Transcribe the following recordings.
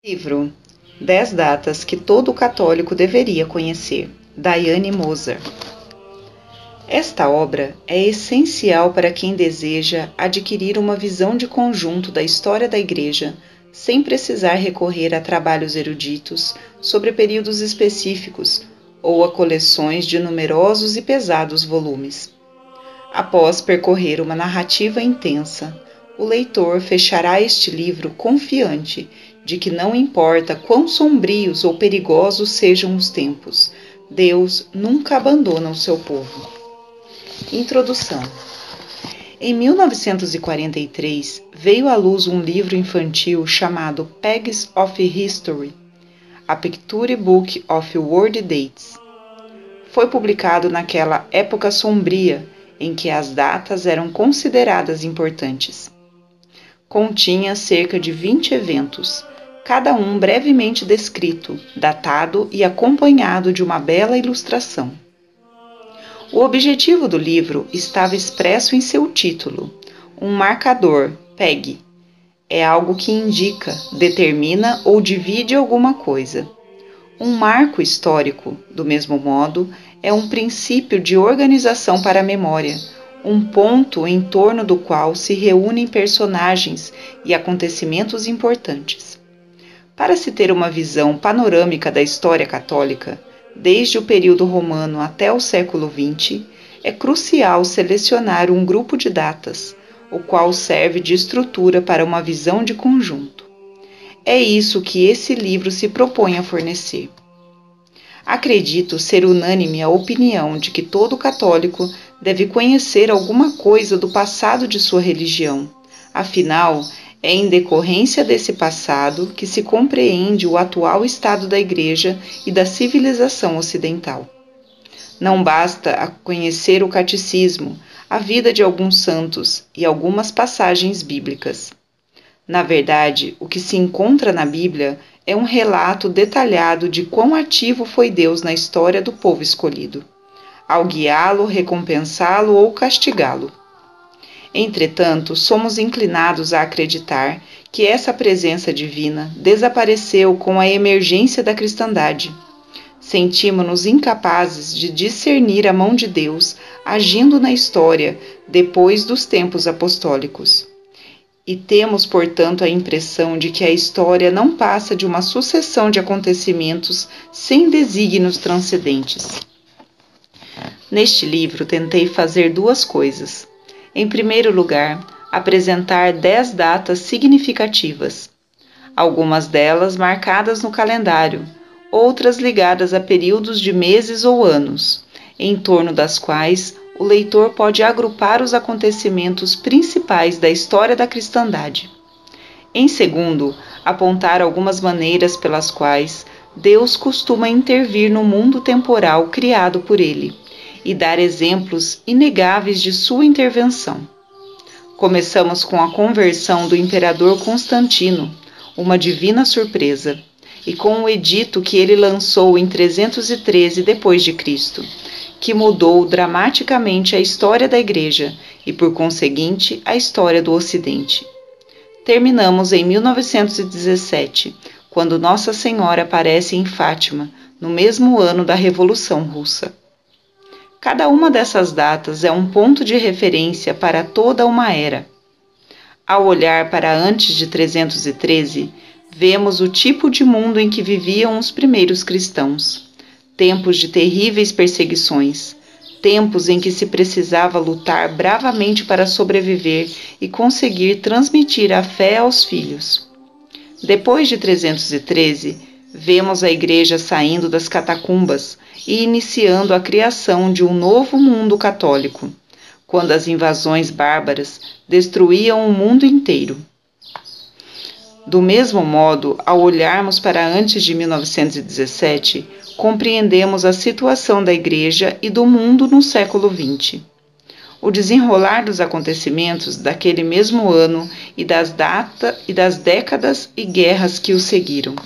Livro 10 datas que todo católico deveria conhecer, Diane Moser. Esta obra é essencial para quem deseja adquirir uma visão de conjunto da história da Igreja, sem precisar recorrer a trabalhos eruditos sobre períodos específicos ou a coleções de numerosos e pesados volumes. Após percorrer uma narrativa intensa, o leitor fechará este livro confiante de que não importa quão sombrios ou perigosos sejam os tempos, Deus nunca abandona o seu povo. Introdução. Em 1943, veio à luz um livro infantil chamado Pages of History, A Picture Book of World Dates. Foi publicado naquela época sombria em que as datas eram consideradas importantes. Continha cerca de 20 eventos, cada um brevemente descrito, datado e acompanhado de uma bela ilustração. O objetivo do livro estava expresso em seu título. Um marcador, PEG, é algo que indica, determina ou divide alguma coisa. Um marco histórico, do mesmo modo, é um princípio de organização para a memória, um ponto em torno do qual se reúnem personagens e acontecimentos importantes. Para se ter uma visão panorâmica da história católica, desde o período romano até o século XX, é crucial selecionar um grupo de datas, o qual serve de estrutura para uma visão de conjunto. É isso que esse livro se propõe a fornecer. Acredito ser unânime a opinião de que todo católico deve conhecer alguma coisa do passado de sua religião. Afinal, é em decorrência desse passado que se compreende o atual estado da Igreja e da civilização ocidental. Não basta conhecer o catecismo, a vida de alguns santos e algumas passagens bíblicas. Na verdade, o que se encontra na Bíblia é um relato detalhado de quão ativo foi Deus na história do povo escolhido, ao guiá-lo, recompensá-lo ou castigá-lo. Entretanto, somos inclinados a acreditar que essa presença divina desapareceu com a emergência da cristandade. Sentimos-nos incapazes de discernir a mão de Deus agindo na história depois dos tempos apostólicos. E temos, portanto, a impressão de que a história não passa de uma sucessão de acontecimentos sem desígnios transcendentes. Neste livro, tentei fazer duas coisas. Em primeiro lugar, apresentar 10 datas significativas, algumas delas marcadas no calendário, outras ligadas a períodos de meses ou anos, em torno das quais o leitor pode agrupar os acontecimentos principais da história da cristandade. Em segundo, apontar algumas maneiras pelas quais Deus costuma intervir no mundo temporal criado por ele e dar exemplos inegáveis de sua intervenção. Começamos com a conversão do imperador Constantino, uma divina surpresa, e com o edito que ele lançou em 313 d.C., que mudou dramaticamente a história da Igreja e, por conseguinte, a história do Ocidente. Terminamos em 1917, quando Nossa Senhora aparece em Fátima, no mesmo ano da Revolução Russa. Cada uma dessas datas é um ponto de referência para toda uma era. Ao olhar para antes de 313, vemos o tipo de mundo em que viviam os primeiros cristãos. Tempos de terríveis perseguições, tempos em que se precisava lutar bravamente para sobreviver e conseguir transmitir a fé aos filhos. Depois de 313, vemos a Igreja saindo das catacumbas e iniciando a criação de um novo mundo católico, quando as invasões bárbaras destruíam o mundo inteiro. Do mesmo modo, ao olharmos para antes de 1917, compreendemos a situação da Igreja e do mundo no século XX. O desenrolar dos acontecimentos daquele mesmo ano e das décadas e guerras que o seguiram.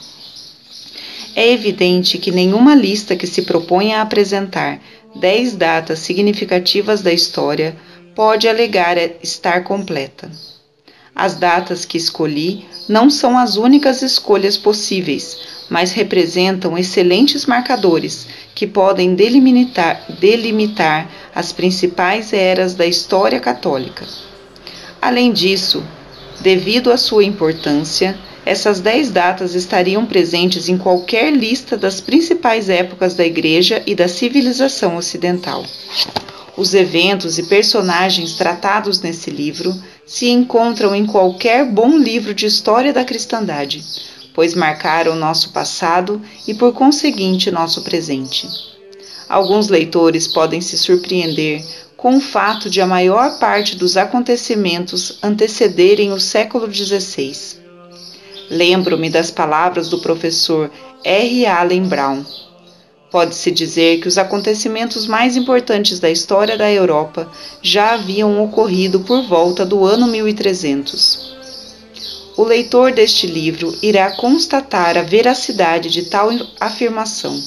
É evidente que nenhuma lista que se propõe a apresentar 10 datas significativas da história pode alegar estar completa. As datas que escolhi não são as únicas escolhas possíveis, mas representam excelentes marcadores que podem delimitar as principais eras da história católica. Além disso, devido à sua importância, essas 10 datas estariam presentes em qualquer lista das principais épocas da Igreja e da civilização ocidental. Os eventos e personagens tratados nesse livro se encontram em qualquer bom livro de história da cristandade, pois marcaram nosso passado e, por conseguinte, nosso presente. Alguns leitores podem se surpreender com o fato de a maior parte dos acontecimentos antecederem o século XVI. Lembro-me das palavras do professor R. Allen Brown. Pode-se dizer que os acontecimentos mais importantes da história da Europa já haviam ocorrido por volta do ano 1300. O leitor deste livro irá constatar a veracidade de tal afirmação.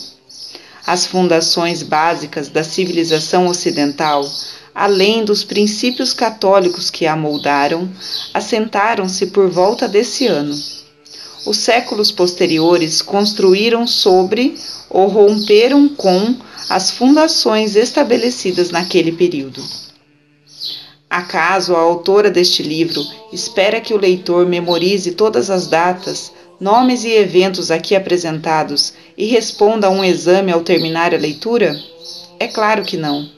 As fundações básicas da civilização ocidental, além dos princípios católicos que a moldaram, assentaram-se por volta desse ano. Os séculos posteriores construíram sobre ou romperam com as fundações estabelecidas naquele período. Acaso a autora deste livro espera que o leitor memorize todas as datas, nomes e eventos aqui apresentados e responda a um exame ao terminar a leitura? É claro que não.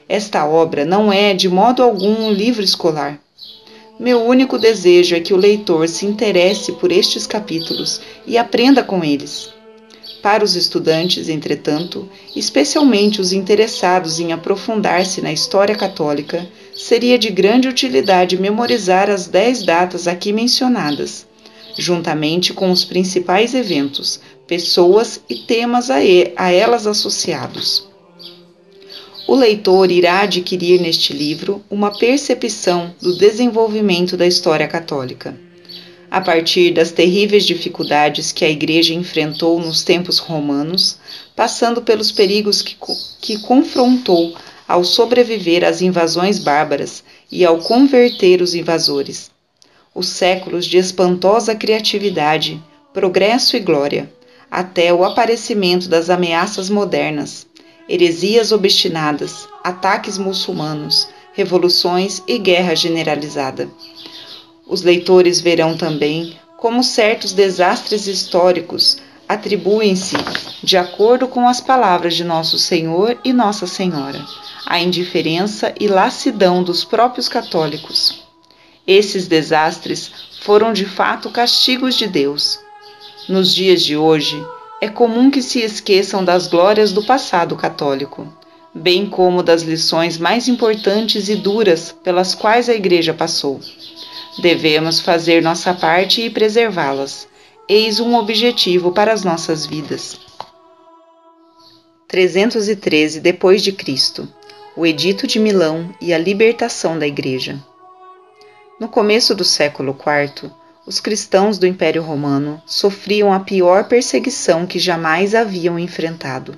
Esta obra não é, de modo algum, um livro escolar. Meu único desejo é que o leitor se interesse por estes capítulos e aprenda com eles. Para os estudantes, entretanto, especialmente os interessados em aprofundar-se na história católica, seria de grande utilidade memorizar as 10 datas aqui mencionadas, juntamente com os principais eventos, pessoas e temas a elas associados. O leitor irá adquirir neste livro uma percepção do desenvolvimento da história católica. A partir das terríveis dificuldades que a Igreja enfrentou nos tempos romanos, passando pelos perigos que confrontou ao sobreviver às invasões bárbaras e ao converter os invasores. Os séculos de espantosa criatividade, progresso e glória, até o aparecimento das ameaças modernas, heresias obstinadas, ataques muçulmanos, revoluções e guerra generalizada. Os leitores verão também como certos desastres históricos atribuem-se, de acordo com as palavras de Nosso Senhor e Nossa Senhora, à indiferença e lassidão dos próprios católicos. Esses desastres foram de fato castigos de Deus. Nos dias de hoje, é comum que se esqueçam das glórias do passado católico, bem como das lições mais importantes e duras pelas quais a Igreja passou. Devemos fazer nossa parte e preservá-las. Eis um objetivo para as nossas vidas. 313 d.C. O Edito de Milão e a libertação da Igreja. No começo do século IV, os cristãos do Império Romano sofriam a pior perseguição que jamais haviam enfrentado.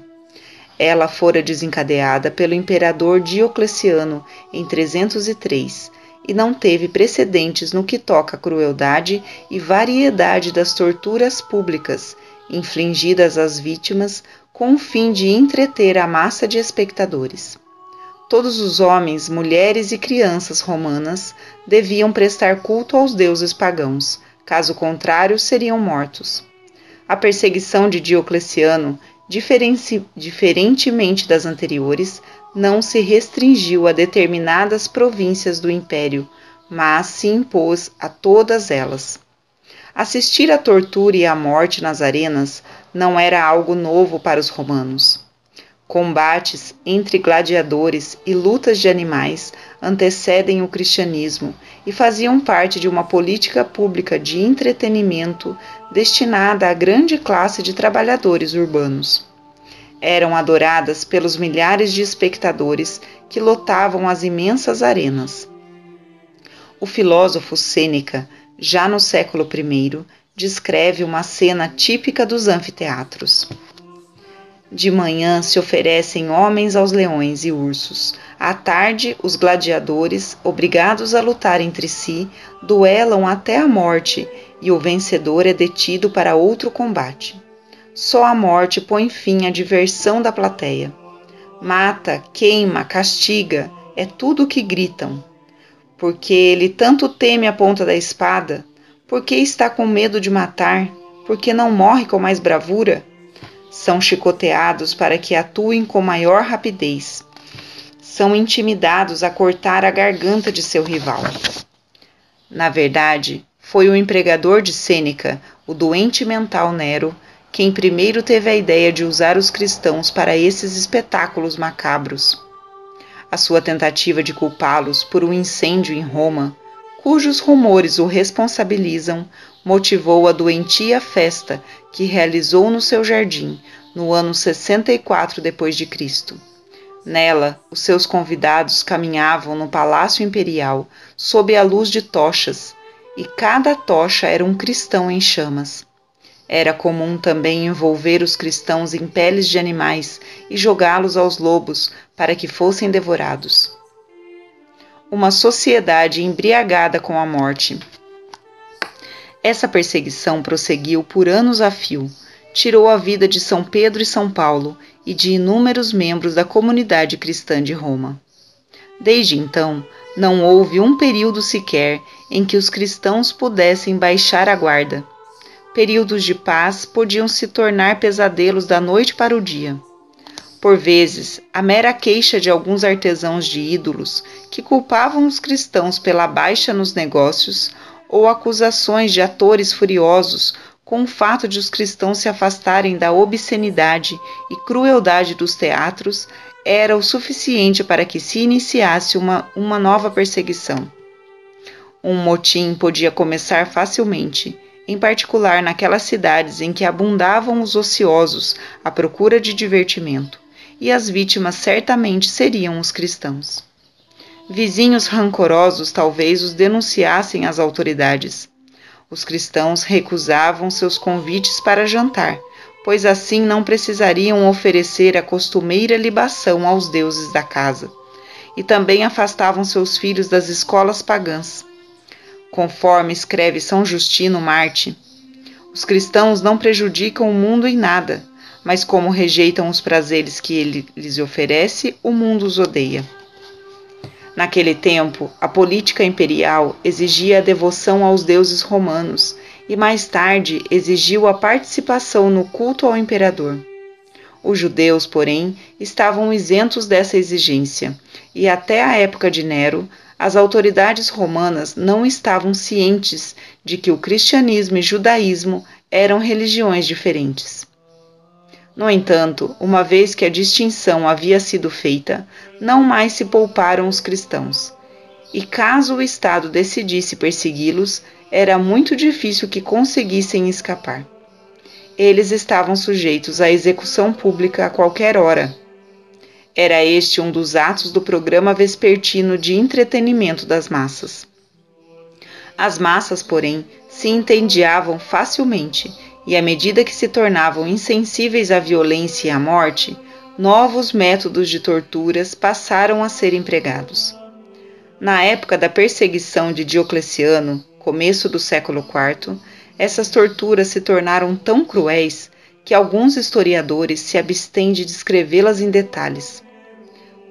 Ela fora desencadeada pelo imperador Diocleciano em 303 e não teve precedentes no que toca à crueldade e variedade das torturas públicas infligidas às vítimas com o fim de entreter a massa de espectadores. Todos os homens, mulheres e crianças romanas deviam prestar culto aos deuses pagãos, caso contrário seriam mortos. A perseguição de Diocleciano, diferentemente das anteriores, não se restringiu a determinadas províncias do império, mas se impôs a todas elas. Assistir à tortura e à morte nas arenas não era algo novo para os romanos. Combates entre gladiadores e lutas de animais antecedem o cristianismo e faziam parte de uma política pública de entretenimento destinada à grande classe de trabalhadores urbanos. Eram adoradas pelos milhares de espectadores que lotavam as imensas arenas. O filósofo Sêneca, já no século I, descreve uma cena típica dos anfiteatros. De manhã se oferecem homens aos leões e ursos, À tarde, os gladiadores, obrigados a lutar entre si, duelam até a morte e o vencedor é detido para outro combate. Só a morte põe fim à diversão da plateia. Mata, queima, castiga, é tudo o que gritam. Porque ele tanto teme a ponta da espada? Porque está com medo de matar? Porque não morre com mais bravura? São chicoteados para que atuem com maior rapidez. São intimidados a cortar a garganta de seu rival. Na verdade, foi o empregador de Sêneca, o doente mental Nero, quem primeiro teve a ideia de usar os cristãos para esses espetáculos macabros. A sua tentativa de culpá-los por um incêndio em Roma, cujos rumores o responsabilizam, motivou a doentia festa que realizou no seu jardim no ano 64 d.C. Nela, os seus convidados caminhavam no Palácio Imperial sob a luz de tochas, e cada tocha era um cristão em chamas. Era comum também envolver os cristãos em peles de animais e jogá-los aos lobos para que fossem devorados. Uma sociedade embriagada com a morte. Essa perseguição prosseguiu por anos a fio, tirou a vida de São Pedro e São Paulo e de inúmeros membros da comunidade cristã de Roma. Desde então, não houve um período sequer em que os cristãos pudessem baixar a guarda. Períodos de paz podiam se tornar pesadelos da noite para o dia. Por vezes, a mera queixa de alguns artesãos de ídolos que culpavam os cristãos pela baixa nos negócios ou acusações de atores furiosos com o fato de os cristãos se afastarem da obscenidade e crueldade dos teatros era o suficiente para que se iniciasse uma nova perseguição. Um motim podia começar facilmente, em particular naquelas cidades em que abundavam os ociosos à procura de divertimento, e as vítimas certamente seriam os cristãos. Vizinhos rancorosos talvez os denunciassem às autoridades. Os cristãos recusavam seus convites para jantar, pois assim não precisariam oferecer a costumeira libação aos deuses da casa, e também afastavam seus filhos das escolas pagãs. Conforme escreve São Justino Marte, os cristãos não prejudicam o mundo em nada, mas como rejeitam os prazeres que ele lhes oferece, o mundo os odeia. Naquele tempo, a política imperial exigia a devoção aos deuses romanos e mais tarde exigiu a participação no culto ao imperador. Os judeus, porém, estavam isentos dessa exigência e até a época de Nero, as autoridades romanas não estavam cientes de que o cristianismo e o judaísmo eram religiões diferentes. No entanto, uma vez que a distinção havia sido feita, não mais se pouparam os cristãos. E caso o Estado decidisse persegui-los, era muito difícil que conseguissem escapar. Eles estavam sujeitos à execução pública a qualquer hora. Era este um dos atos do programa vespertino de entretenimento das massas. As massas, porém, se entediavam facilmente, e à medida que se tornavam insensíveis à violência e à morte, novos métodos de torturas passaram a ser empregados. Na época da perseguição de Diocleciano, começo do século IV, essas torturas se tornaram tão cruéis que alguns historiadores se abstêm de descrevê-las em detalhes.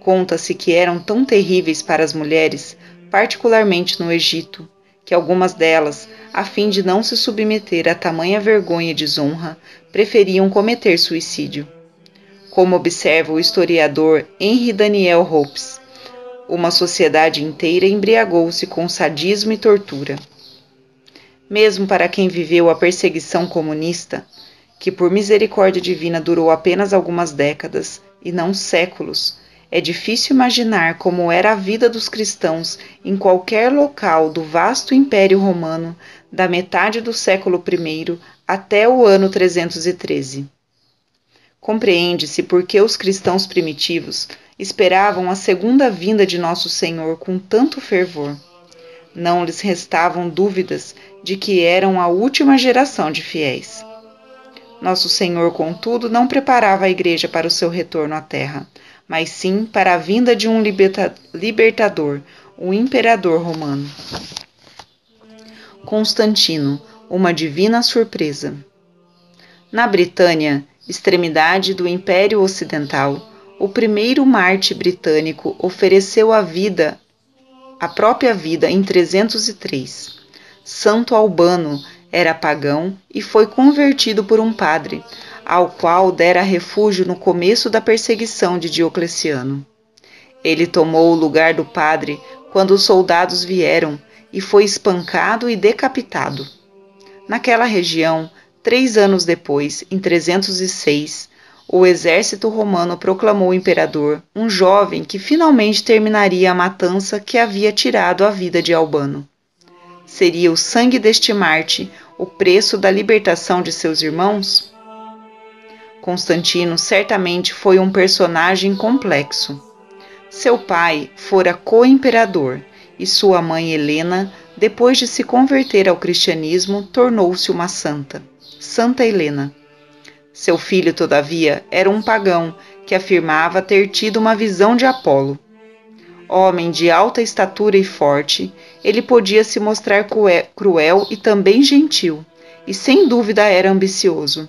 Conta-se que eram tão terríveis para as mulheres, particularmente no Egito, que algumas delas, a fim de não se submeter a tamanha vergonha e desonra, preferiam cometer suicídio. Como observa o historiador Henry Daniel Hopes, uma sociedade inteira embriagou-se com sadismo e tortura. Mesmo para quem viveu a perseguição comunista, que por misericórdia divina durou apenas algumas décadas, e não séculos, é difícil imaginar como era a vida dos cristãos em qualquer local do vasto Império Romano da metade do século I até o ano 313. Compreende-se por que os cristãos primitivos esperavam a segunda vinda de Nosso Senhor com tanto fervor. Não lhes restavam dúvidas de que eram a última geração de fiéis. Nosso Senhor, contudo, não preparava a Igreja para o seu retorno à Terra, mas sim para a vinda de um libertador, o imperador romano. Constantino, uma divina surpresa. Na Britânia, extremidade do Império Ocidental, o primeiro Marte britânico ofereceu a própria vida em 303. Santo Albano era pagão e foi convertido por um padre, ao qual dera refúgio no começo da perseguição de Diocleciano. Ele tomou o lugar do padre quando os soldados vieram e foi espancado e decapitado. Naquela região, 3 anos depois, em 306, o exército romano proclamou imperador um jovem que finalmente terminaria a matança que havia tirado a vida de Albano. Seria o sangue deste Marte o preço da libertação de seus irmãos? Constantino certamente foi um personagem complexo. Seu pai fora co-imperador e sua mãe Helena, depois de se converter ao cristianismo, tornou-se uma santa, Santa Helena. Seu filho, todavia, era um pagão que afirmava ter tido uma visão de Apolo. Homem de alta estatura e forte, ele podia se mostrar cruel e também gentil, e sem dúvida era ambicioso.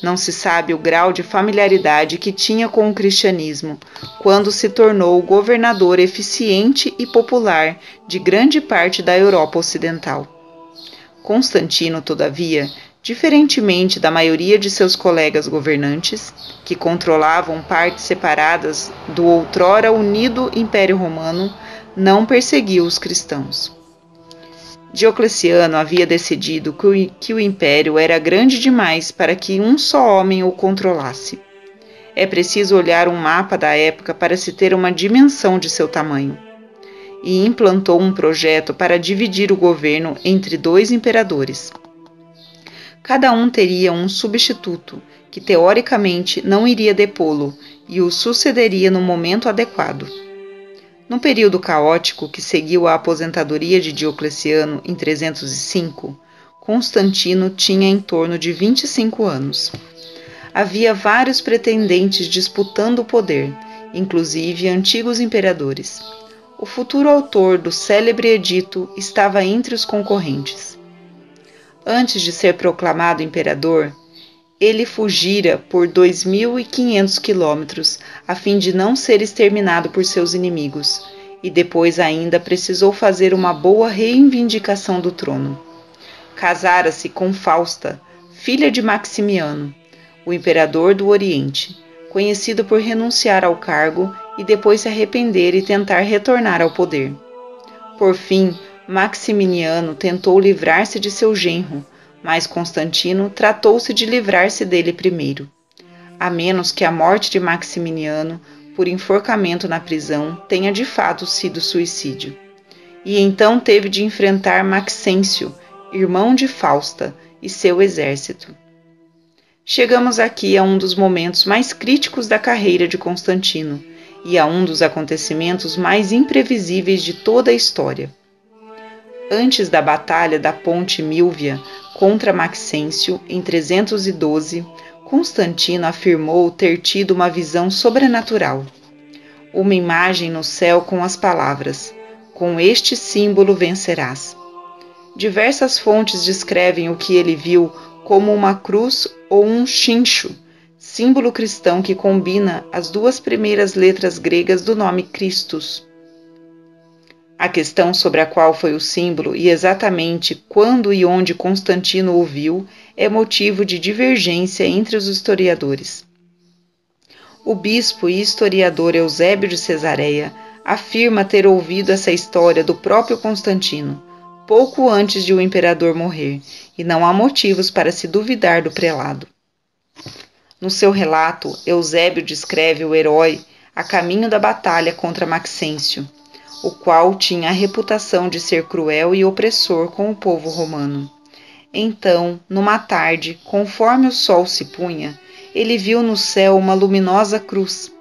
Não se sabe o grau de familiaridade que tinha com o cristianismo, quando se tornou governador eficiente e popular de grande parte da Europa Ocidental. Constantino, todavia, diferentemente da maioria de seus colegas governantes, que controlavam partes separadas do outrora unido Império Romano, não perseguiu os cristãos. Diocleciano havia decidido que o império era grande demais para que um só homem o controlasse. É preciso olhar um mapa da época para se ter uma dimensão de seu tamanho. E implantou um projeto para dividir o governo entre 2 imperadores. Cada um teria um substituto, que teoricamente não iria depô-lo e o sucederia no momento adequado. No período caótico que seguiu a aposentadoria de Diocleciano em 305, Constantino tinha em torno de 25 anos. Havia vários pretendentes disputando o poder, inclusive antigos imperadores. O futuro autor do célebre edito estava entre os concorrentes. Antes de ser proclamado imperador, ele fugira por 2.500 quilômetros a fim de não ser exterminado por seus inimigos, e depois ainda precisou fazer uma boa reivindicação do trono. Casara-se com Fausta, filha de Maximiano, o imperador do Oriente, conhecido por renunciar ao cargo e depois se arrepender e tentar retornar ao poder. Por fim, Maximiano tentou livrar-se de seu genro, mas Constantino tratou-se de livrar-se dele primeiro. A menos que a morte de Maximiano, por enforcamento na prisão, tenha de fato sido suicídio. E então teve de enfrentar Maxêncio, irmão de Fausta, e seu exército. Chegamos aqui a um dos momentos mais críticos da carreira de Constantino e a um dos acontecimentos mais imprevisíveis de toda a história. Antes da Batalha da Ponte Milvia contra Maxêncio, em 312, Constantino afirmou ter tido uma visão sobrenatural. Uma imagem no céu com as palavras: "Com este símbolo vencerás". Diversas fontes descrevem o que ele viu como uma cruz ou um chincho, símbolo cristão que combina as 2 primeiras letras gregas do nome Christus. A questão sobre a qual foi o símbolo e exatamente quando e onde Constantino o viu é motivo de divergência entre os historiadores. O bispo e historiador Eusébio de Cesareia afirma ter ouvido essa história do próprio Constantino, pouco antes de o imperador morrer, e não há motivos para se duvidar do prelado. No seu relato, Eusébio descreve o herói a caminho da batalha contra Maxêncio, o qual tinha a reputação de ser cruel e opressor com o povo romano. Então, numa tarde, conforme o sol se punha, ele viu no céu uma luminosa cruz.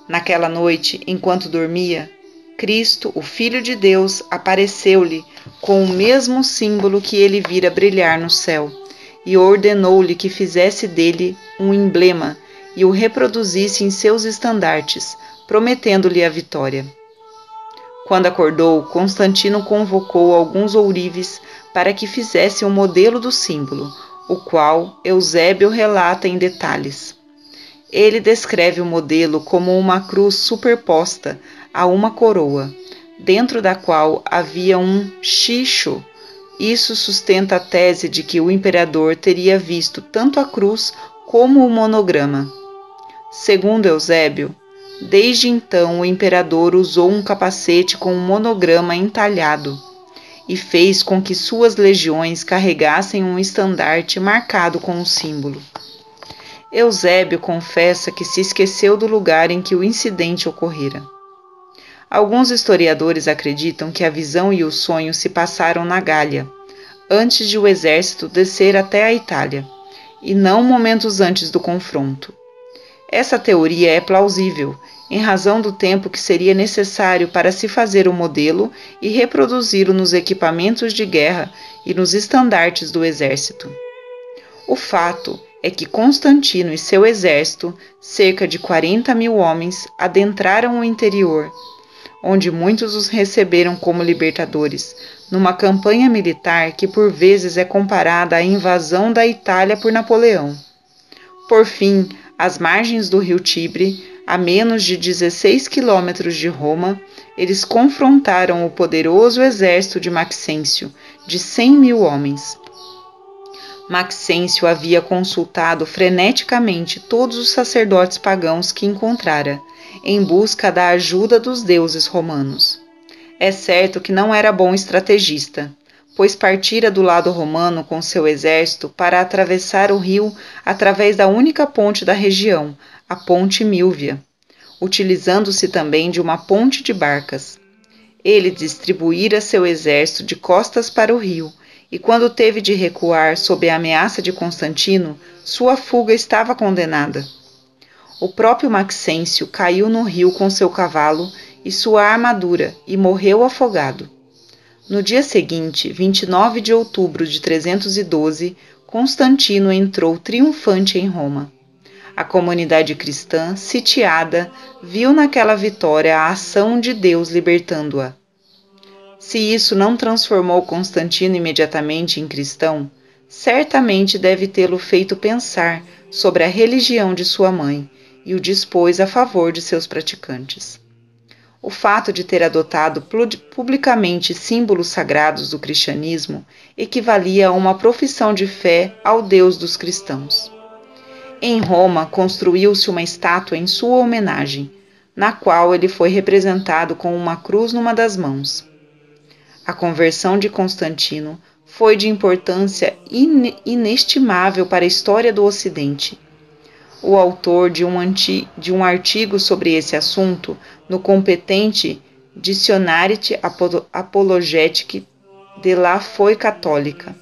Naquela noite, enquanto dormia, Cristo, o Filho de Deus, apareceu-lhe com o mesmo símbolo que ele vira brilhar no céu, e ordenou-lhe que fizesse dele um emblema e o reproduzisse em seus estandartes, prometendo-lhe a vitória. Quando acordou, Constantino convocou alguns ourives para que fizessem um modelo do símbolo, o qual Eusébio relata em detalhes. Ele descreve o modelo como uma cruz superposta a uma coroa, dentro da qual havia um xixo. Isso sustenta a tese de que o imperador teria visto tanto a cruz como o monograma. Segundo Eusébio, desde então o imperador usou um capacete com um monograma entalhado e fez com que suas legiões carregassem um estandarte marcado com o símbolo. Eusébio confessa que se esqueceu do lugar em que o incidente ocorrera. Alguns historiadores acreditam que a visão e o sonho se passaram na Gália, antes de o exército descer até a Itália, e não momentos antes do confronto. Essa teoria é plausível, em razão do tempo que seria necessário para se fazer o modelo e reproduzi-lo nos equipamentos de guerra e nos estandartes do exército. O fato é que Constantino e seu exército, cerca de 40.000 homens, adentraram o interior, onde muitos os receberam como libertadores, numa campanha militar que por vezes é comparada à invasão da Itália por Napoleão. Por fim, às margens do rio Tibre, a menos de 16 quilômetros de Roma, eles confrontaram o poderoso exército de Maxêncio, de 100.000 homens. Maxêncio havia consultado freneticamente todos os sacerdotes pagãos que encontrara, em busca da ajuda dos deuses romanos. É certo que não era bom estrategista, pois partira do lado romano com seu exército para atravessar o rio através da única ponte da região, a Ponte Milvia, utilizando-se também de uma ponte de barcas. Ele distribuíra seu exército de costas para o rio, e quando teve de recuar sob a ameaça de Constantino, sua fuga estava condenada. O próprio Maxêncio caiu no rio com seu cavalo e sua armadura e morreu afogado. No dia seguinte, 29 de outubro de 312, Constantino entrou triunfante em Roma. A comunidade cristã, sitiada, viu naquela vitória a ação de Deus libertando-a. Se isso não transformou Constantino imediatamente em cristão, certamente deve tê-lo feito pensar sobre a religião de sua mãe e o dispôs a favor de seus praticantes. O fato de ter adotado publicamente símbolos sagrados do cristianismo equivalia a uma profissão de fé ao Deus dos cristãos. Em Roma, construiu-se uma estátua em sua homenagem, na qual ele foi representado com uma cruz numa das mãos. A conversão de Constantino foi de importância inestimável para a história do Ocidente. O autor de um artigo sobre esse assunto, no competente Dictionarium Apologetique de la Foi Católica,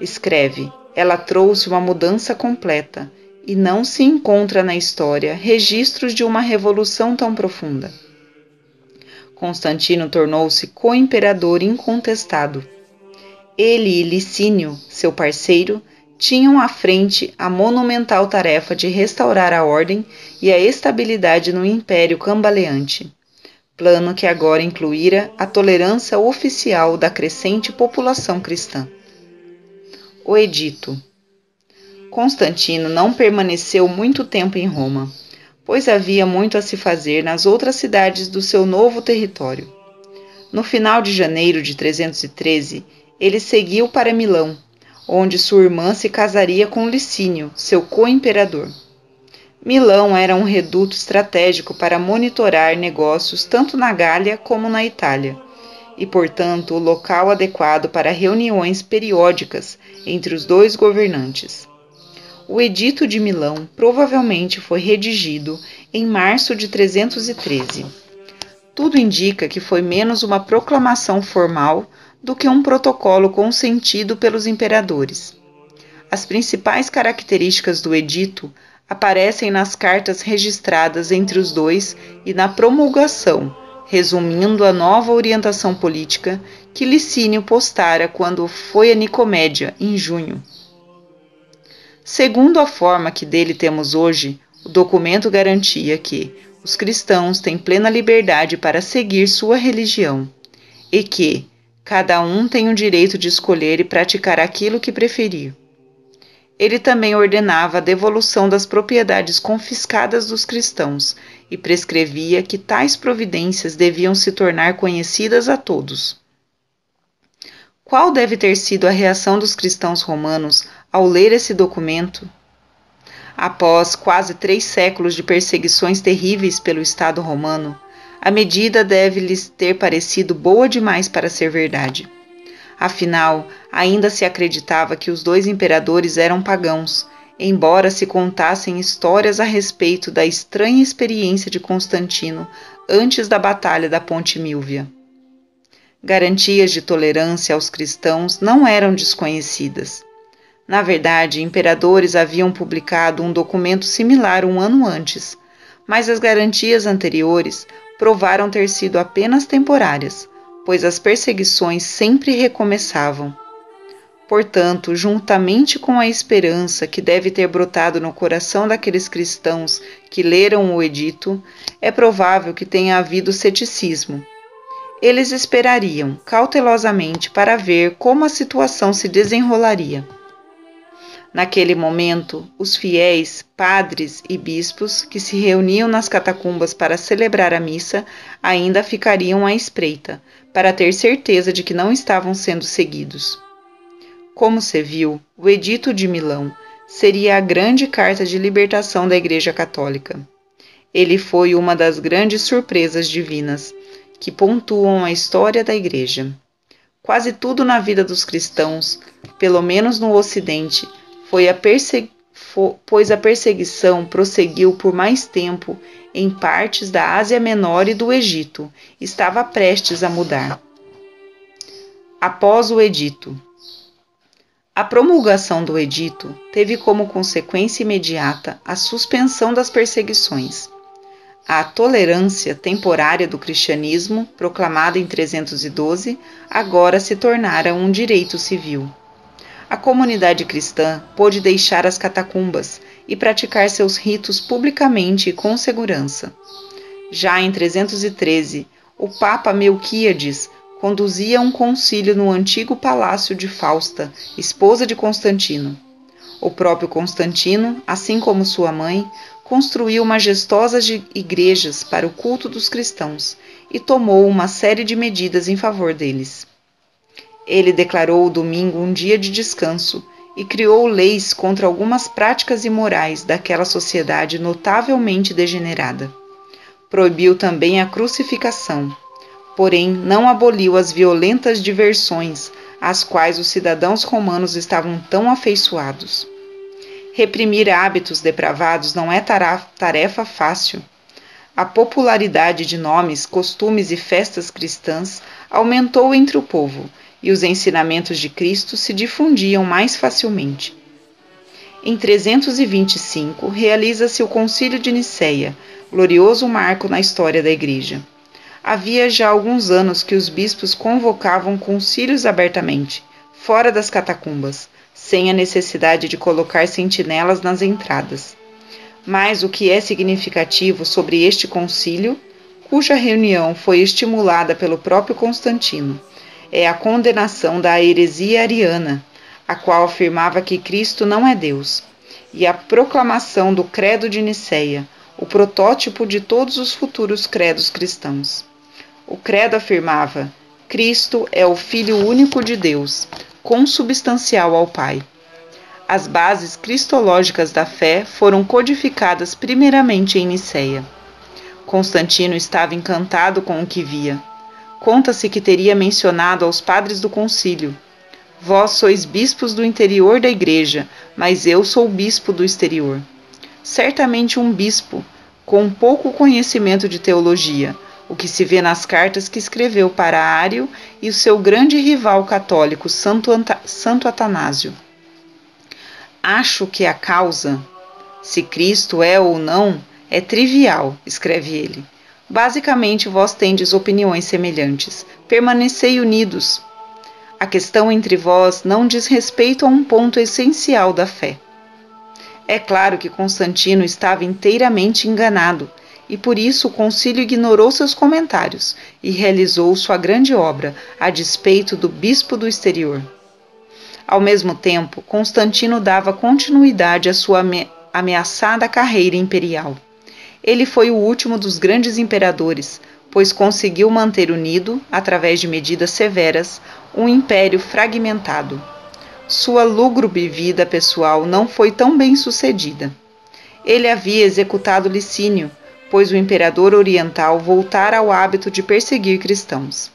escreve: ela trouxe uma mudança completa, e não se encontra na história registros de uma revolução tão profunda. Constantino tornou-se co-imperador incontestado. Ele e Licínio, seu parceiro, tinham à frente a monumental tarefa de restaurar a ordem e a estabilidade no Império Cambaleante, plano que agora incluíra a tolerância oficial da crescente população cristã. O Edito. Constantino não permaneceu muito tempo em Roma, pois havia muito a se fazer nas outras cidades do seu novo território. No final de janeiro de 313, ele seguiu para Milão, onde sua irmã se casaria com Licínio, seu co-imperador. Milão era um reduto estratégico para monitorar negócios tanto na Gália como na Itália, e, portanto, o local adequado para reuniões periódicas entre os dois governantes. O Edito de Milão provavelmente foi redigido em março de 313. Tudo indica que foi menos uma proclamação formal do que um protocolo consentido pelos imperadores. As principais características do edito aparecem nas cartas registradas entre os dois e na promulgação, resumindo a nova orientação política que Licínio postara quando foi a Nicomédia, em junho. Segundo a forma que dele temos hoje, o documento garantia que os cristãos têm plena liberdade para seguir sua religião e que cada um tem o direito de escolher e praticar aquilo que preferir. Ele também ordenava a devolução das propriedades confiscadas dos cristãos e prescrevia que tais providências deviam se tornar conhecidas a todos. Qual deve ter sido a reação dos cristãos romanos ao ler esse documento? Após quase 3 séculos de perseguições terríveis pelo Estado romano, a medida deve lhes ter parecido boa demais para ser verdade. Afinal, ainda se acreditava que os 2 imperadores eram pagãos, embora se contassem histórias a respeito da estranha experiência de Constantino antes da Batalha da Ponte Milvia. Garantias de tolerância aos cristãos não eram desconhecidas. Na verdade, imperadores haviam publicado um documento similar um ano antes, mas as garantias anteriores provaram ter sido apenas temporárias, pois as perseguições sempre recomeçavam. Portanto, juntamente com a esperança que deve ter brotado no coração daqueles cristãos que leram o edito, é provável que tenha havido ceticismo. Eles esperariam cautelosamente para ver como a situação se desenrolaria. Naquele momento, os fiéis, padres e bispos que se reuniam nas catacumbas para celebrar a missa ainda ficariam à espreita, para ter certeza de que não estavam sendo seguidos. Como se viu, o Edito de Milão seria a grande carta de libertação da Igreja Católica. Ele foi uma das grandes surpresas divinas que pontuam a história da Igreja. Quase tudo na vida dos cristãos, pelo menos no Ocidente, pois a perseguição prosseguiu por mais tempo em partes da Ásia Menor e do Egito, estava prestes a mudar. Após o Edito. A promulgação do Edito teve como consequência imediata a suspensão das perseguições. A tolerância temporária do cristianismo, proclamada em 312, agora se tornara um direito civil. A comunidade cristã pôde deixar as catacumbas e praticar seus ritos publicamente e com segurança. Já em 313, o Papa Melquíades conduzia um concílio no antigo palácio de Fausta, esposa de Constantino. O próprio Constantino, assim como sua mãe, construiu majestosas igrejas para o culto dos cristãos e tomou uma série de medidas em favor deles. Ele declarou o domingo um dia de descanso e criou leis contra algumas práticas imorais daquela sociedade notavelmente degenerada. Proibiu também a crucificação, porém não aboliu as violentas diversões às quais os cidadãos romanos estavam tão afeiçoados. Reprimir hábitos depravados não é tarefa fácil. A popularidade de nomes, costumes e festas cristãs aumentou entre o povo, e os ensinamentos de Cristo se difundiam mais facilmente. Em 325, realiza-se o Concílio de Nicéia, glorioso marco na história da Igreja. Havia já alguns anos que os bispos convocavam concílios abertamente, fora das catacumbas, sem a necessidade de colocar sentinelas nas entradas. Mas o que é significativo sobre este concílio, cuja reunião foi estimulada pelo próprio Constantino, é a condenação da heresia ariana, a qual afirmava que Cristo não é Deus, e a proclamação do Credo de Nicéia, o protótipo de todos os futuros credos cristãos. O credo afirmava: Cristo é o Filho único de Deus, consubstancial ao Pai. As bases cristológicas da fé foram codificadas primeiramente em Nicéia. Constantino estava encantado com o que via. Conta-se que teria mencionado aos padres do concílio: Vós sois bispos do interior da igreja, mas eu sou bispo do exterior. Certamente um bispo, com pouco conhecimento de teologia, o que se vê nas cartas que escreveu para Ário e o seu grande rival católico, Santo Atanásio. Acho que a causa, se Cristo é ou não, é trivial, escreve ele. Basicamente, vós tendes opiniões semelhantes. Permanecei unidos. A questão entre vós não diz respeito a um ponto essencial da fé. É claro que Constantino estava inteiramente enganado, e por isso o concílio ignorou seus comentários e realizou sua grande obra, a despeito do bispo do exterior. Ao mesmo tempo, Constantino dava continuidade à sua ameaçada carreira imperial. Ele foi o último dos grandes imperadores, pois conseguiu manter unido, através de medidas severas, um império fragmentado. Sua lúgubre vida pessoal não foi tão bem sucedida. Ele havia executado Licínio, pois o imperador oriental voltara ao hábito de perseguir cristãos.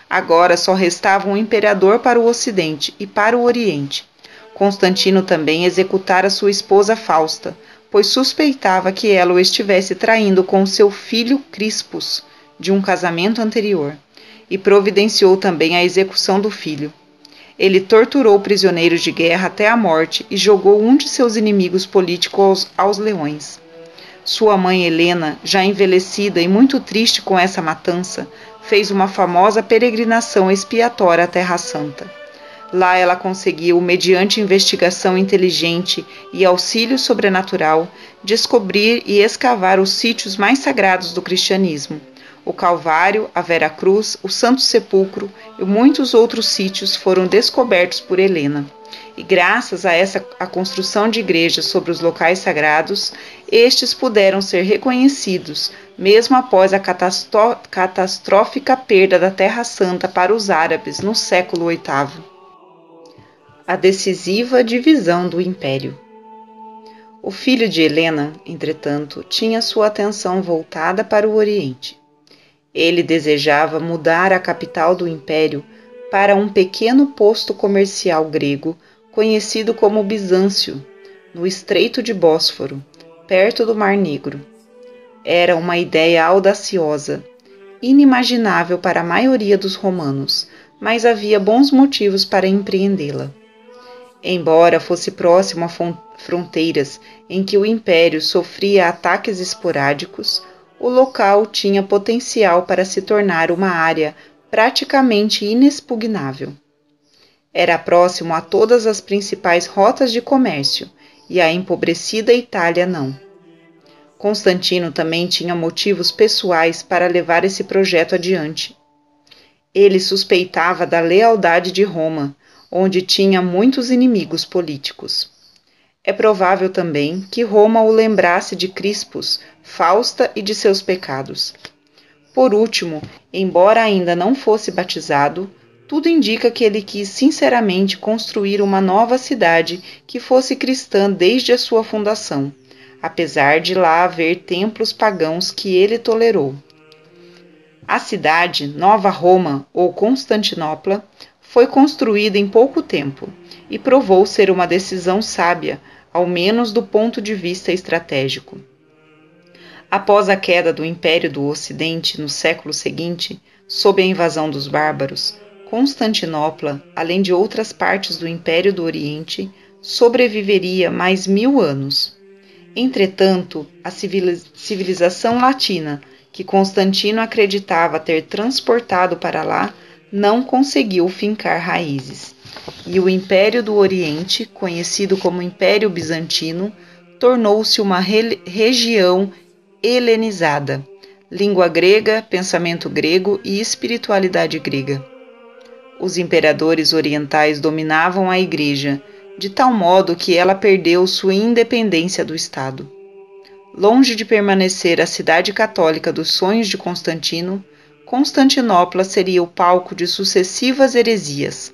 Agora só restava um imperador para o Ocidente e para o Oriente. Constantino também executara sua esposa Fausta, pois suspeitava que ela o estivesse traindo com seu filho Crispus, de um casamento anterior, e providenciou também a execução do filho. Ele torturou prisioneiros de guerra até a morte e jogou um de seus inimigos políticos aos leões. Sua mãe Helena, já envelhecida e muito triste com essa matança, fez uma famosa peregrinação expiatória à Terra Santa. Lá ela conseguiu, mediante investigação inteligente e auxílio sobrenatural, descobrir e escavar os sítios mais sagrados do cristianismo. O Calvário, a Vera Cruz, o Santo Sepulcro e muitos outros sítios foram descobertos por Helena. E graças a construção de igrejas sobre os locais sagrados, estes puderam ser reconhecidos, mesmo após a catastrófica perda da Terra Santa para os árabes no século VIII. A decisiva divisão do Império. O filho de Helena, entretanto, tinha sua atenção voltada para o Oriente. Ele desejava mudar a capital do Império para um pequeno posto comercial grego conhecido como Bizâncio, no Estreito de Bósforo, perto do Mar Negro. Era uma ideia audaciosa, inimaginável para a maioria dos romanos, mas havia bons motivos para empreendê-la. Embora fosse próximo a fronteiras em que o Império sofria ataques esporádicos, o local tinha potencial para se tornar uma área praticamente inexpugnável. Era próximo a todas as principais rotas de comércio, e a empobrecida Itália não. Constantino também tinha motivos pessoais para levar esse projeto adiante. Ele suspeitava da lealdade de Roma, onde tinha muitos inimigos políticos. É provável também que Roma o lembrasse de Crispus, Fausta e de seus pecados. Por último, embora ainda não fosse batizado, tudo indica que ele quis sinceramente construir uma nova cidade que fosse cristã desde a sua fundação, apesar de lá haver templos pagãos que ele tolerou. A cidade, Nova Roma ou Constantinopla, foi construída em pouco tempo e provou ser uma decisão sábia, ao menos do ponto de vista estratégico. Após a queda do Império do Ocidente no século seguinte, sob a invasão dos bárbaros, Constantinopla, além de outras partes do Império do Oriente, sobreviveria mais 1000 anos. Entretanto, a civilização latina, que Constantino acreditava ter transportado para lá, não conseguiu fincar raízes. E o Império do Oriente, conhecido como Império Bizantino, tornou-se uma região helenizada, língua grega, pensamento grego e espiritualidade grega. Os imperadores orientais dominavam a Igreja, de tal modo que ela perdeu sua independência do Estado. Longe de permanecer a cidade católica dos sonhos de Constantino, Constantinopla seria o palco de sucessivas heresias.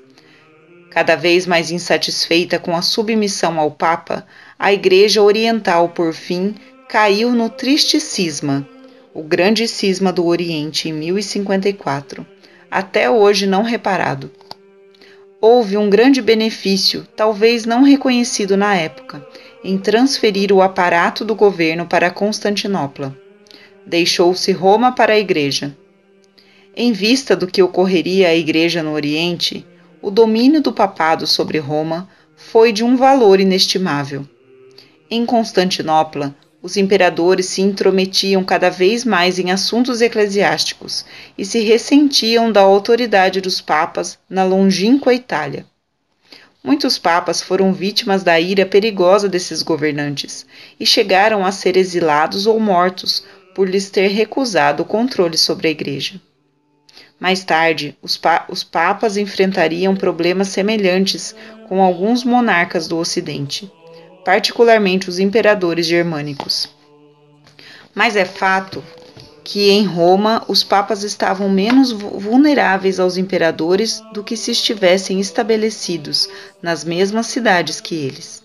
Cada vez mais insatisfeita com a submissão ao Papa, a Igreja Oriental, por fim, caiu no triste cisma, o grande cisma do Oriente, em 1054, até hoje não reparado. Houve um grande benefício, talvez não reconhecido na época, em transferir o aparato do governo para Constantinopla. Deixou-se Roma para a Igreja. Em vista do que ocorreria à Igreja no Oriente, o domínio do papado sobre Roma foi de um valor inestimável. Em Constantinopla, os imperadores se intrometiam cada vez mais em assuntos eclesiásticos e se ressentiam da autoridade dos papas na longínqua Itália. Muitos papas foram vítimas da ira perigosa desses governantes e chegaram a ser exilados ou mortos por lhes ter recusado o controle sobre a Igreja. Mais tarde, os papas enfrentariam problemas semelhantes com alguns monarcas do Ocidente, particularmente os imperadores germânicos. Mas é fato que em Roma os papas estavam menos vulneráveis aos imperadores do que se estivessem estabelecidos nas mesmas cidades que eles.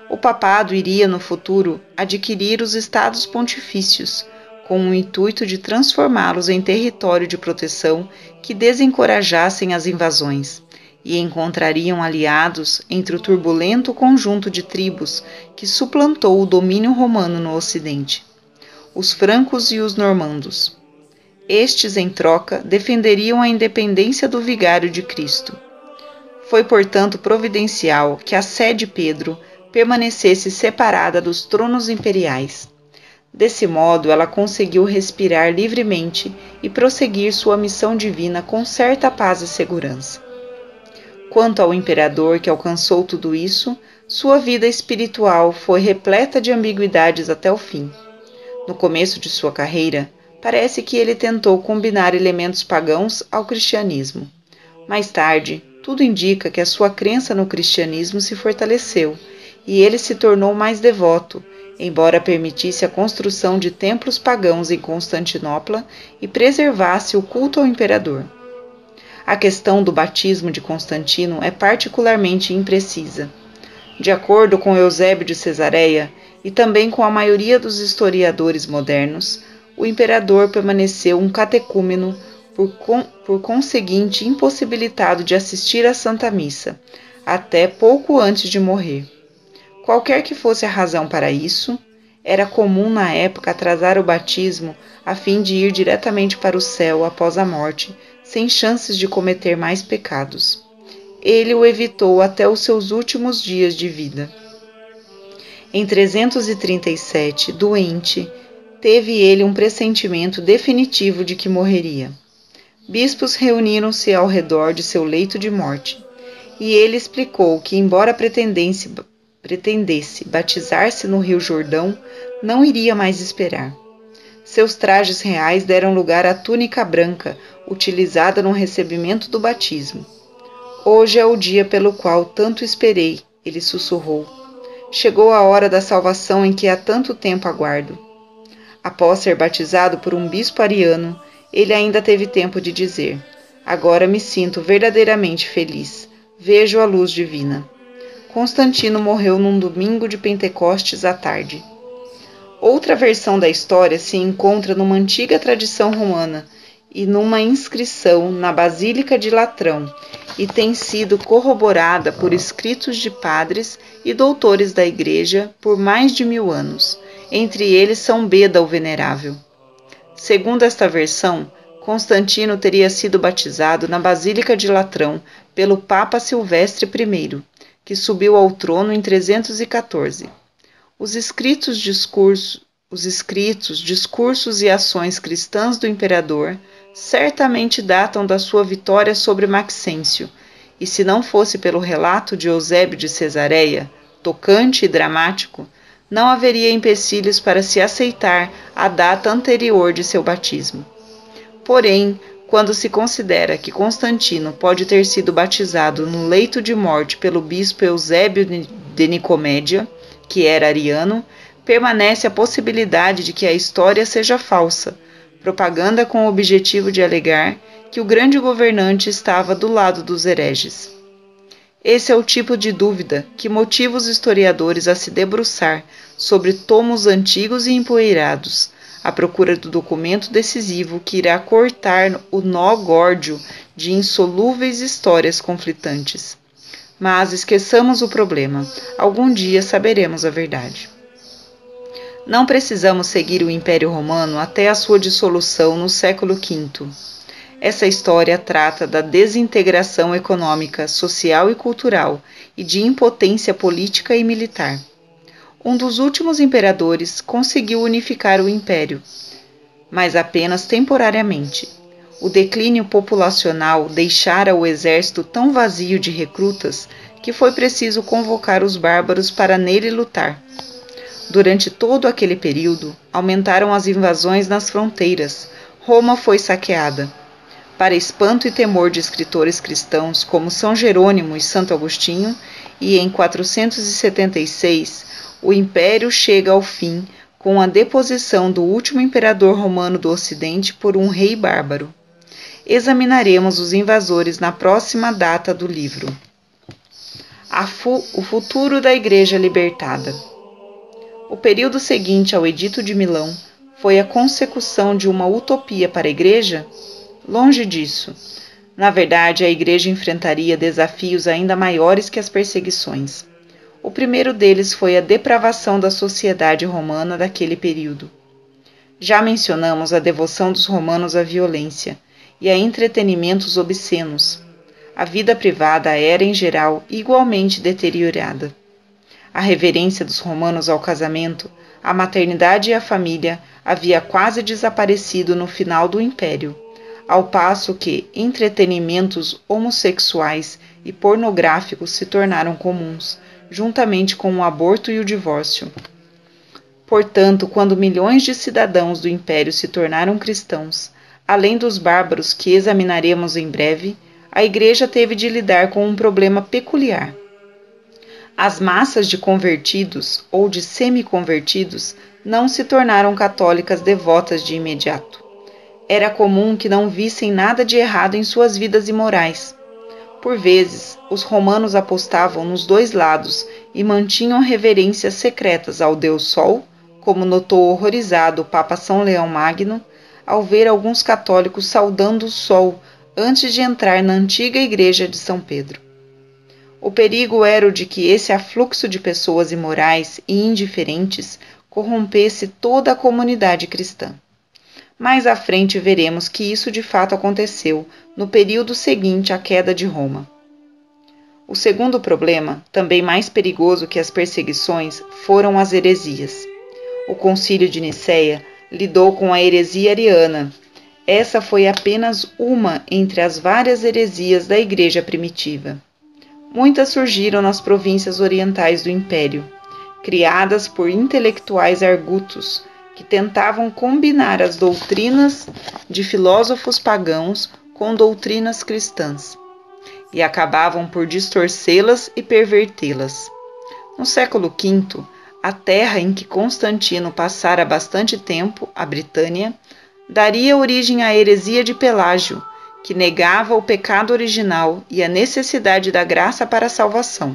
O papado iria, no futuro, adquirir os estados pontifícios, com o intuito de transformá-los em território de proteção que desencorajassem as invasões, e encontrariam aliados entre o turbulento conjunto de tribos que suplantou o domínio romano no Ocidente, os francos e os normandos. Estes, em troca, defenderiam a independência do vigário de Cristo. Foi, portanto, providencial que a sé de Pedro permanecesse separada dos tronos imperiais. Desse modo, ela conseguiu respirar livremente e prosseguir sua missão divina com certa paz e segurança. Quanto ao imperador que alcançou tudo isso, sua vida espiritual foi repleta de ambiguidades até o fim. No começo de sua carreira, parece que ele tentou combinar elementos pagãos ao cristianismo. Mais tarde, tudo indica que a sua crença no cristianismo se fortaleceu e ele se tornou mais devoto, embora permitisse a construção de templos pagãos em Constantinopla e preservasse o culto ao imperador. A questão do batismo de Constantino é particularmente imprecisa. De acordo com Eusébio de Cesareia, e também com a maioria dos historiadores modernos, o imperador permaneceu um catecúmeno, por conseguinte impossibilitado de assistir à Santa Missa, até pouco antes de morrer. Qualquer que fosse a razão para isso, era comum na época atrasar o batismo a fim de ir diretamente para o céu após a morte, sem chances de cometer mais pecados. Ele o evitou até os seus últimos dias de vida. Em 337, doente, teve ele um pressentimento definitivo de que morreria. Bispos reuniram-se ao redor de seu leito de morte, e ele explicou que, embora pretendesse batizar-se no Rio Jordão, não iria mais esperar. Seus trajes reais deram lugar à túnica branca, utilizada no recebimento do batismo. Hoje é o dia pelo qual tanto esperei, ele sussurrou. Chegou a hora da salvação em que há tanto tempo aguardo. Após ser batizado por um bispo ariano, ele ainda teve tempo de dizer: agora me sinto verdadeiramente feliz. Vejo a luz divina. Constantino morreu num domingo de Pentecostes à tarde. Outra versão da história se encontra numa antiga tradição romana e numa inscrição na Basílica de Latrão, e tem sido corroborada por escritos de padres e doutores da Igreja por mais de 1000 anos, entre eles São Beda o Venerável. Segundo esta versão, Constantino teria sido batizado na Basílica de Latrão pelo Papa Silvestre I, que subiu ao trono em 314. Os escritos, discursos e ações cristãs do imperador certamente datam da sua vitória sobre Maxêncio, e se não fosse pelo relato de Eusébio de Cesareia, tocante e dramático, não haveria empecilhos para se aceitar a data anterior de seu batismo. Porém, quando se considera que Constantino pode ter sido batizado no leito de morte pelo bispo Eusébio de Nicomédia, que era ariano, permanece a possibilidade de que a história seja falsa, propaganda com o objetivo de alegar que o grande governante estava do lado dos hereges. Esse é o tipo de dúvida que motiva os historiadores a se debruçar sobre tomos antigos e empoeirados, à procura do documento decisivo que irá cortar o nó górdio de insolúveis histórias conflitantes. Mas esqueçamos o problema. Algum dia saberemos a verdade. Não precisamos seguir o Império Romano até a sua dissolução no século V. Essa história trata da desintegração econômica, social e cultural e de impotência política e militar. Um dos últimos imperadores conseguiu unificar o império, mas apenas temporariamente. O declínio populacional deixara o exército tão vazio de recrutas que foi preciso convocar os bárbaros para nele lutar. Durante todo aquele período, aumentaram as invasões nas fronteiras. Roma foi saqueada. Para espanto e temor de escritores cristãos como São Jerônimo e Santo Agostinho, e em 476, o Império chega ao fim com a deposição do último imperador romano do Ocidente por um rei bárbaro. Examinaremos os invasores na próxima data do livro. O futuro da Igreja libertada. O período seguinte ao Edito de Milão foi a consecução de uma utopia para a Igreja? Longe disso. Na verdade, a Igreja enfrentaria desafios ainda maiores que as perseguições. O primeiro deles foi a depravação da sociedade romana daquele período. Já mencionamos a devoção dos romanos à violência e a entretenimentos obscenos. A vida privada era, em geral, igualmente deteriorada. A reverência dos romanos ao casamento, à maternidade e à família havia quase desaparecido no final do Império, ao passo que entretenimentos homossexuais e pornográficos se tornaram comuns, juntamente com o aborto e o divórcio. Portanto, quando milhões de cidadãos do Império se tornaram cristãos, além dos bárbaros que examinaremos em breve, a Igreja teve de lidar com um problema peculiar. As massas de convertidos ou de semi-convertidos não se tornaram católicas devotas de imediato. Era comum que não vissem nada de errado em suas vidas imorais. Por vezes, os romanos apostavam nos dois lados e mantinham reverências secretas ao Deus Sol, como notou horrorizado o Papa São Leão Magno, ao ver alguns católicos saudando o Sol antes de entrar na antiga igreja de São Pedro. O perigo era o de que esse afluxo de pessoas imorais e indiferentes corrompesse toda a comunidade cristã. Mais à frente veremos que isso de fato aconteceu no período seguinte à queda de Roma. O segundo problema, também mais perigoso que as perseguições, foram as heresias. O Concílio de Nicéia lidou com a heresia ariana. Essa foi apenas uma entre as várias heresias da Igreja primitiva. Muitas surgiram nas províncias orientais do Império, criadas por intelectuais argutos, que tentavam combinar as doutrinas de filósofos pagãos com doutrinas cristãs, e acabavam por distorcê-las e pervertê-las. No século V, a terra em que Constantino passara bastante tempo, a Britânia, daria origem à heresia de Pelágio, que negava o pecado original e a necessidade da graça para a salvação.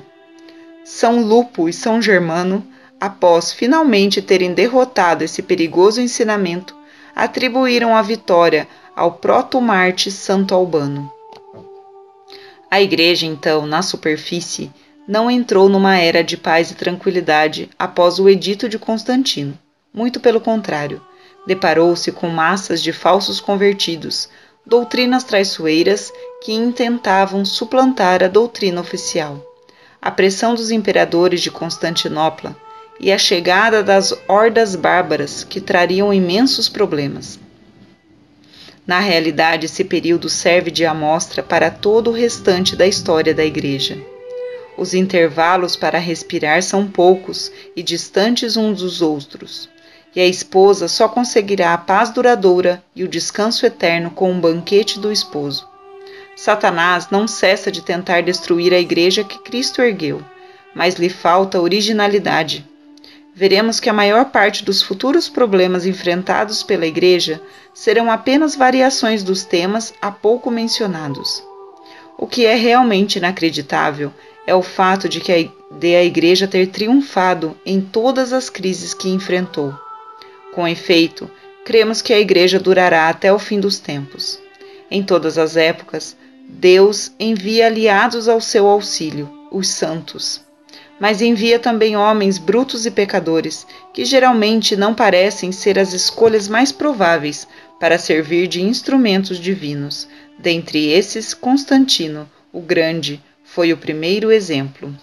São Lupo e São Germano, após finalmente terem derrotado esse perigoso ensinamento, atribuíram a vitória ao proto-mártir Santo Albano. A Igreja, então, na superfície, não entrou numa era de paz e tranquilidade após o Edito de Constantino. Muito pelo contrário, deparou-se com massas de falsos convertidos, doutrinas traiçoeiras que intentavam suplantar a doutrina oficial, a pressão dos imperadores de Constantinopla e a chegada das hordas bárbaras que trariam imensos problemas. Na realidade, esse período serve de amostra para todo o restante da história da Igreja. Os intervalos para respirar são poucos e distantes uns dos outros, e a esposa só conseguirá a paz duradoura e o descanso eterno com um banquete do esposo. Satanás não cessa de tentar destruir a Igreja que Cristo ergueu, mas lhe falta originalidade. Veremos que a maior parte dos futuros problemas enfrentados pela Igreja serão apenas variações dos temas há pouco mencionados. O que é realmente inacreditável é o fato de a Igreja ter triunfado em todas as crises que enfrentou. Com efeito, cremos que a Igreja durará até o fim dos tempos. Em todas as épocas, Deus envia aliados ao seu auxílio, os santos. Mas envia também homens brutos e pecadores, que geralmente não parecem ser as escolhas mais prováveis para servir de instrumentos divinos. Dentre esses, Constantino, o Grande, foi o primeiro exemplo.